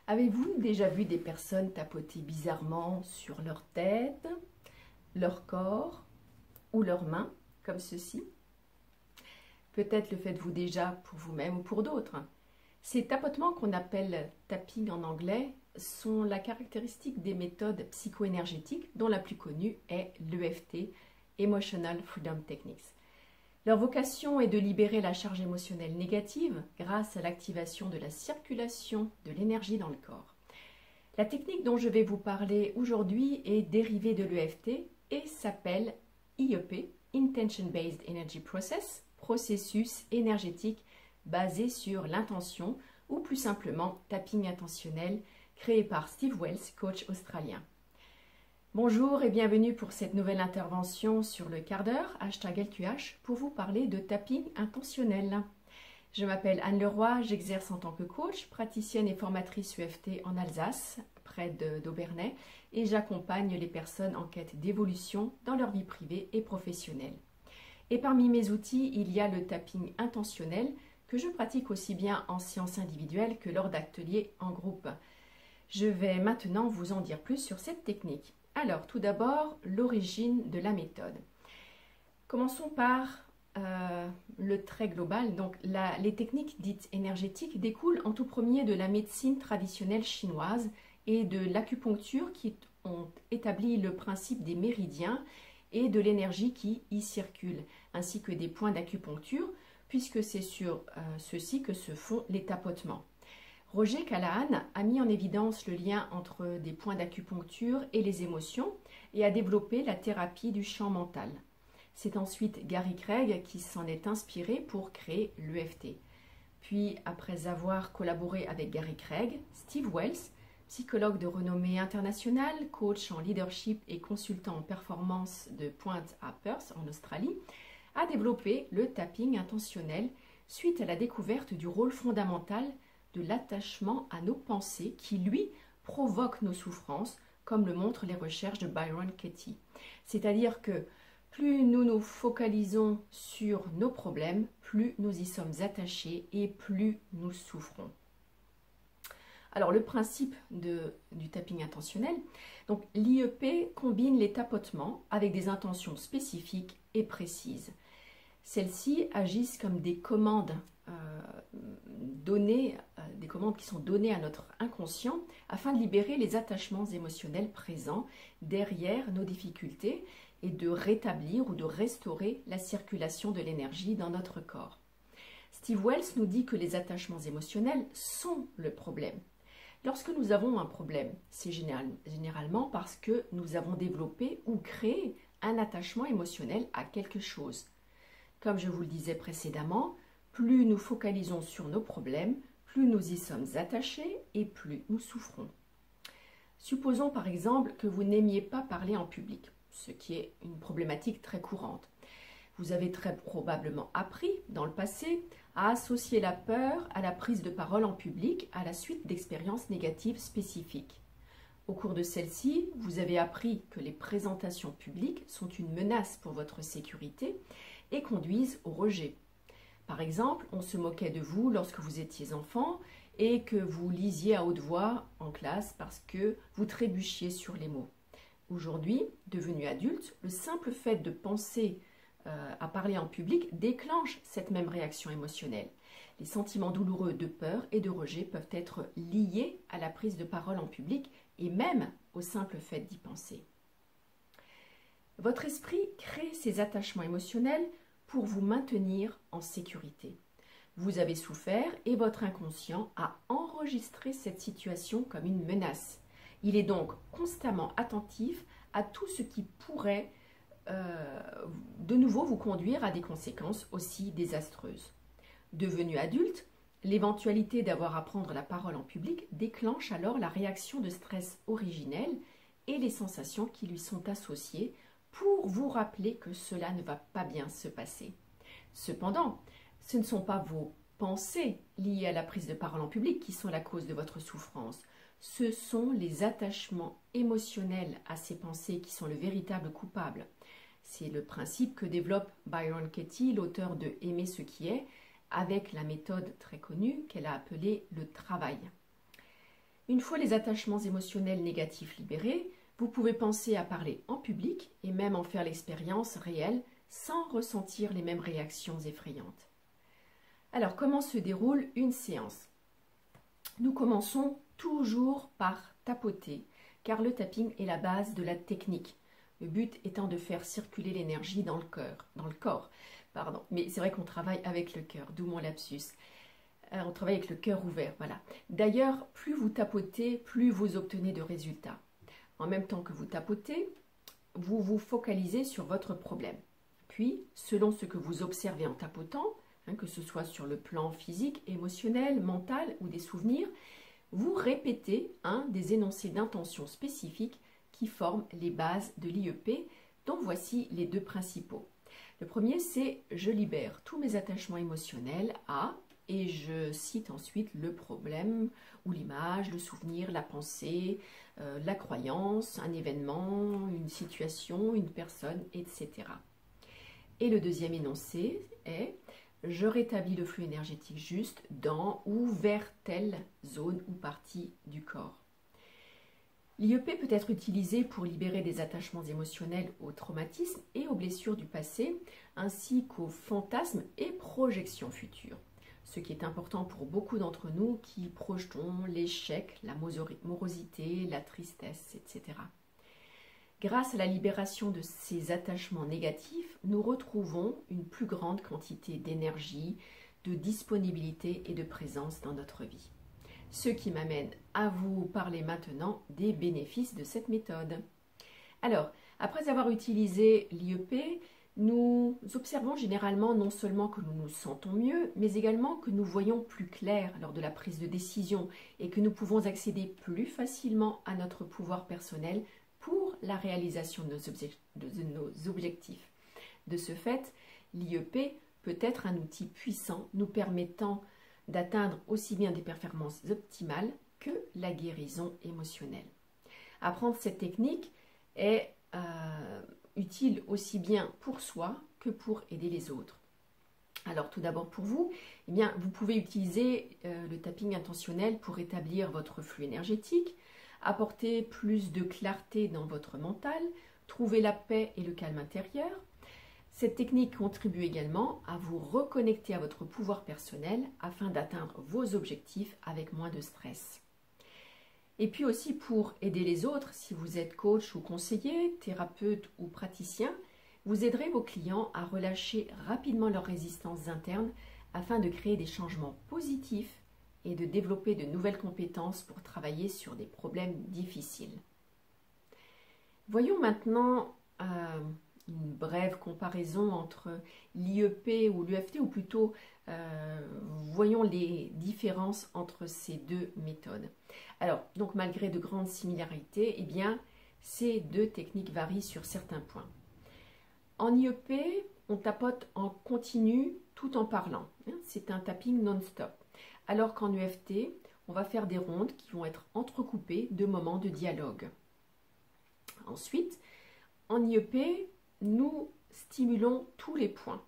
Avez-vous déjà vu des personnes tapoter bizarrement sur leur tête, leur corps ou leurs mains, comme ceci? Peut-être le faites-vous déjà pour vous-même ou pour d'autres. Ces tapotements qu'on appelle tapping en anglais sont la caractéristique des méthodes psycho-énergétiques dont la plus connue est l'EFT, Emotional Freedom Techniques. Leur vocation est de libérer la charge émotionnelle négative grâce à l'activation de la circulation de l'énergie dans le corps. La technique dont je vais vous parler aujourd'hui est dérivée de l'EFT et s'appelle IEP, Intention Based Energy Process, processus énergétique basé sur l'intention ou plus simplement tapping intentionnel, créé par Steve Wells, coach australien. Bonjour et bienvenue pour cette nouvelle intervention sur le quart d'heure, #LQH, pour vous parler de tapping intentionnel. Je m'appelle Anne Leroy, j'exerce en tant que coach, praticienne et formatrice EFT en Alsace, près d'Aubernay, et j'accompagne les personnes en quête d'évolution dans leur vie privée et professionnelle. Et parmi mes outils, il y a le tapping intentionnel que je pratique aussi bien en séance individuelle que lors d'ateliers en groupe. Je vais maintenant vous en dire plus sur cette technique. Alors, tout d'abord, l'origine de la méthode. Commençons par le trait global. Donc, les techniques dites énergétiques découlent en tout premier de la médecine traditionnelle chinoise et de l'acupuncture qui ont établi le principe des méridiens et de l'énergie qui y circule, ainsi que des points d'acupuncture, puisque c'est sur ceux-ci que se font les tapotements. Roger Callahan a mis en évidence le lien entre des points d'acupuncture et les émotions et a développé la thérapie du champ mental. C'est ensuite Gary Craig qui s'en est inspiré pour créer l'EFT. Puis, après avoir collaboré avec Gary Craig, Steve Wells, psychologue de renommée internationale, coach en leadership et consultant en performance de Pointe à Perth en Australie, a développé le tapping intentionnel suite à la découverte du rôle fondamental de l'attachement à nos pensées qui, lui, provoque nos souffrances, comme le montrent les recherches de Byron Katie. C'est-à-dire que plus nous nous focalisons sur nos problèmes, plus nous y sommes attachés et plus nous souffrons. Alors, le principe du tapping intentionnel, donc l'IEP combine les tapotements avec des intentions spécifiques et précises. Celles-ci agissent comme des commandes des commandes qui sont données à notre inconscient afin de libérer les attachements émotionnels présents derrière nos difficultés et de rétablir ou de restaurer la circulation de l'énergie dans notre corps. Steve Wells nous dit que les attachements émotionnels sont le problème. Lorsque nous avons un problème, c'est généralement parce que nous avons développé ou créé un attachement émotionnel à quelque chose. Comme je vous le disais précédemment, plus nous focalisons sur nos problèmes, plus nous y sommes attachés et plus nous souffrons. Supposons par exemple que vous n'aimiez pas parler en public, ce qui est une problématique très courante. Vous avez très probablement appris dans le passé à associer la peur à la prise de parole en public à la suite d'expériences négatives spécifiques. Au cours de celle-ci, vous avez appris que les présentations publiques sont une menace pour votre sécurité et conduisent au rejet. Par exemple, on se moquait de vous lorsque vous étiez enfant et que vous lisiez à haute voix en classe parce que vous trébuchiez sur les mots. Aujourd'hui, devenu adulte, le simple fait de penser à parler en public déclenche cette même réaction émotionnelle. Les sentiments douloureux de peur et de rejet peuvent être liés à la prise de parole en public et même au simple fait d'y penser. Votre esprit crée ces attachements émotionnels pour vous maintenir en sécurité. Vous avez souffert et votre inconscient a enregistré cette situation comme une menace. Il est donc constamment attentif à tout ce qui pourrait de nouveau vous conduire à des conséquences aussi désastreuses. Devenu adulte, l'éventualité d'avoir à prendre la parole en public déclenche alors la réaction de stress originelle et les sensations qui lui sont associées pour vous rappeler que cela ne va pas bien se passer. Cependant, ce ne sont pas vos pensées liées à la prise de parole en public qui sont la cause de votre souffrance. Ce sont les attachements émotionnels à ces pensées qui sont le véritable coupable. C'est le principe que développe Byron Katie, l'auteur de Aimer ce qui est, avec la méthode très connue qu'elle a appelée le travail. Une fois les attachements émotionnels négatifs libérés, vous pouvez penser à parler en public et même en faire l'expérience réelle sans ressentir les mêmes réactions effrayantes. Alors, comment se déroule une séance? Nous commençons toujours par tapoter, car le tapping est la base de la technique. Le but étant de faire circuler l'énergie dans le corps. Pardon. Mais c'est vrai qu'on travaille avec le cœur, d'où mon lapsus. On travaille avec le cœur ouvert, voilà. D'ailleurs, plus vous tapotez, plus vous obtenez de résultats. En même temps que vous tapotez, vous vous focalisez sur votre problème. Puis, selon ce que vous observez en tapotant, que ce soit sur le plan physique, émotionnel, mental ou des souvenirs, vous répétez des énoncés d'intention spécifiques qui forment les bases de l'IEP, dont voici les deux principaux. Le premier, c'est « Je libère tous mes attachements émotionnels à » et je cite ensuite le problème ou l'image, le souvenir, la pensée, la croyance, un événement, une situation, une personne, etc. Et le deuxième énoncé est « Je rétablis le flux énergétique juste dans ou vers telle zone ou partie du corps ». L'IEP peut être utilisé pour libérer des attachements émotionnels aux traumatismes et aux blessures du passé, ainsi qu'aux fantasmes et projections futures. Ce qui est important pour beaucoup d'entre nous qui projetons l'échec, la morosité, la tristesse, etc. Grâce à la libération de ces attachements négatifs, nous retrouvons une plus grande quantité d'énergie, de disponibilité et de présence dans notre vie. Ce qui m'amène à vous parler maintenant des bénéfices de cette méthode. Alors, après avoir utilisé l'IEP, nous observons généralement non seulement que nous nous sentons mieux, mais également que nous voyons plus clair lors de la prise de décision et que nous pouvons accéder plus facilement à notre pouvoir personnel pour la réalisation de nos objectifs. De ce fait, l'IEP peut être un outil puissant nous permettant d'atteindre aussi bien des performances optimales que la guérison émotionnelle. Apprendre cette technique est utile aussi bien pour soi que pour aider les autres. Alors tout d'abord pour vous, eh bien, vous pouvez utiliser le tapping intentionnel pour établir votre flux énergétique, apporter plus de clarté dans votre mental, trouver la paix et le calme intérieur. Cette technique contribue également à vous reconnecter à votre pouvoir personnel afin d'atteindre vos objectifs avec moins de stress. Et puis aussi pour aider les autres, si vous êtes coach ou conseiller, thérapeute ou praticien, vous aiderez vos clients à relâcher rapidement leurs résistances internes afin de créer des changements positifs et de développer de nouvelles compétences pour travailler sur des problèmes difficiles. Voyons maintenant une brève comparaison entre l'IEP ou l'UFT, ou plutôt voyons les différences entre ces deux méthodes. Alors, donc malgré de grandes similarités, eh bien, ces deux techniques varient sur certains points. En IEP, on tapote en continu tout en parlant. C'est un tapping non-stop. Alors qu'en UFT, on va faire des rondes qui vont être entrecoupées de moments de dialogue. Ensuite, en IEP, nous stimulons tous les points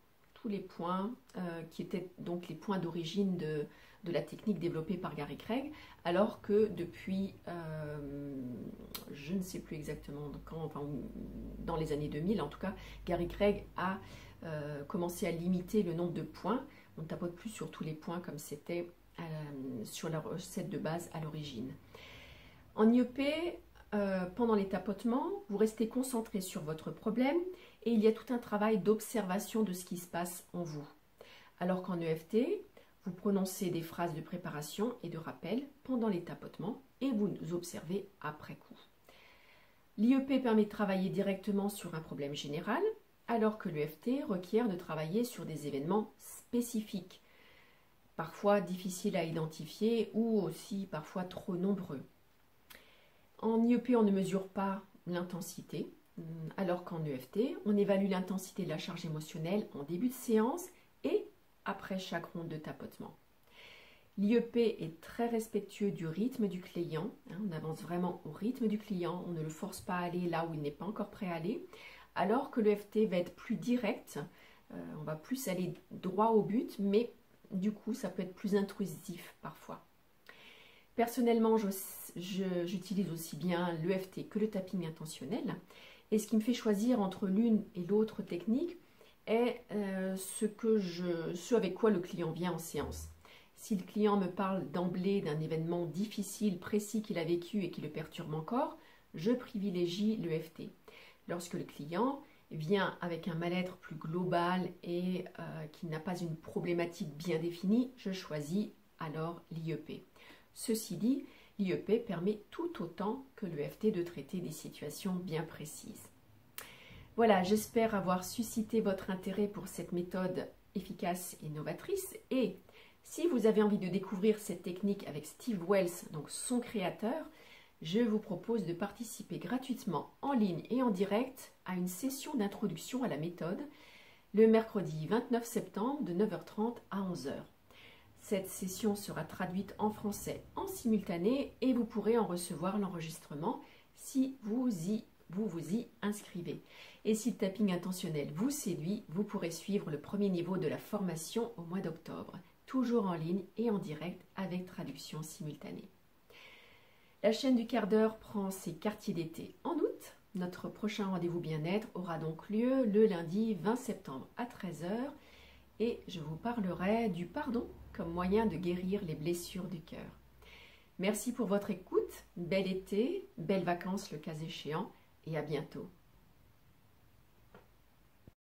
qui étaient donc les points d'origine de la technique développée par Gary Craig, alors que depuis, je ne sais plus exactement quand, enfin, dans les années 2000 en tout cas, Gary Craig a commencé à limiter le nombre de points. On ne tapote plus sur tous les points comme c'était sur la recette de base à l'origine. En IEP, pendant les tapotements, vous restez concentré sur votre problème et il y a tout un travail d'observation de ce qui se passe en vous. Alors qu'en EFT, vous prononcez des phrases de préparation et de rappel pendant les tapotements et vous observez après coup. L'IEP permet de travailler directement sur un problème général, alors que l'EFT requiert de travailler sur des événements spécifiques, parfois difficiles à identifier ou aussi parfois trop nombreux. En IEP, on ne mesure pas l'intensité, alors qu'en EFT, on évalue l'intensité de la charge émotionnelle en début de séance et après chaque ronde de tapotement. L'IEP est très respectueux du rythme du client. On avance vraiment au rythme du client, on ne le force pas à aller là où il n'est pas encore prêt à aller, alors que l'EFT va être plus direct, on va plus aller droit au but, mais du coup, ça peut être plus intrusif parfois. Personnellement, j'utilise aussi bien l'EFT que le tapping intentionnel. Et ce qui me fait choisir entre l'une et l'autre technique est ce avec quoi le client vient en séance. Si le client me parle d'emblée d'un événement difficile, précis qu'il a vécu et qui le perturbe encore, je privilégie l'EFT. Lorsque le client vient avec un mal-être plus global et qui n'a pas une problématique bien définie, je choisis alors l'IEP. Ceci dit, l'IEP permet tout autant que l'EFT de traiter des situations bien précises. Voilà, j'espère avoir suscité votre intérêt pour cette méthode efficace et novatrice. Et si vous avez envie de découvrir cette technique avec Steve Wells, donc son créateur, je vous propose de participer gratuitement en ligne et en direct à une session d'introduction à la méthode le mercredi 29 septembre de 9h30 à 11h. Cette session sera traduite en français en simultané et vous pourrez en recevoir l'enregistrement si vous vous y inscrivez. Et si le tapping intentionnel vous séduit, vous pourrez suivre le premier niveau de la formation au mois d'octobre, toujours en ligne et en direct avec traduction simultanée. La chaîne du quart d'heure prend ses quartiers d'été en août. Notre prochain rendez-vous bien-être aura donc lieu le lundi 20 septembre à 13h et je vous parlerai du pardon comme moyen de guérir les blessures du cœur. Merci pour votre écoute, bel été, belles vacances le cas échéant et à bientôt.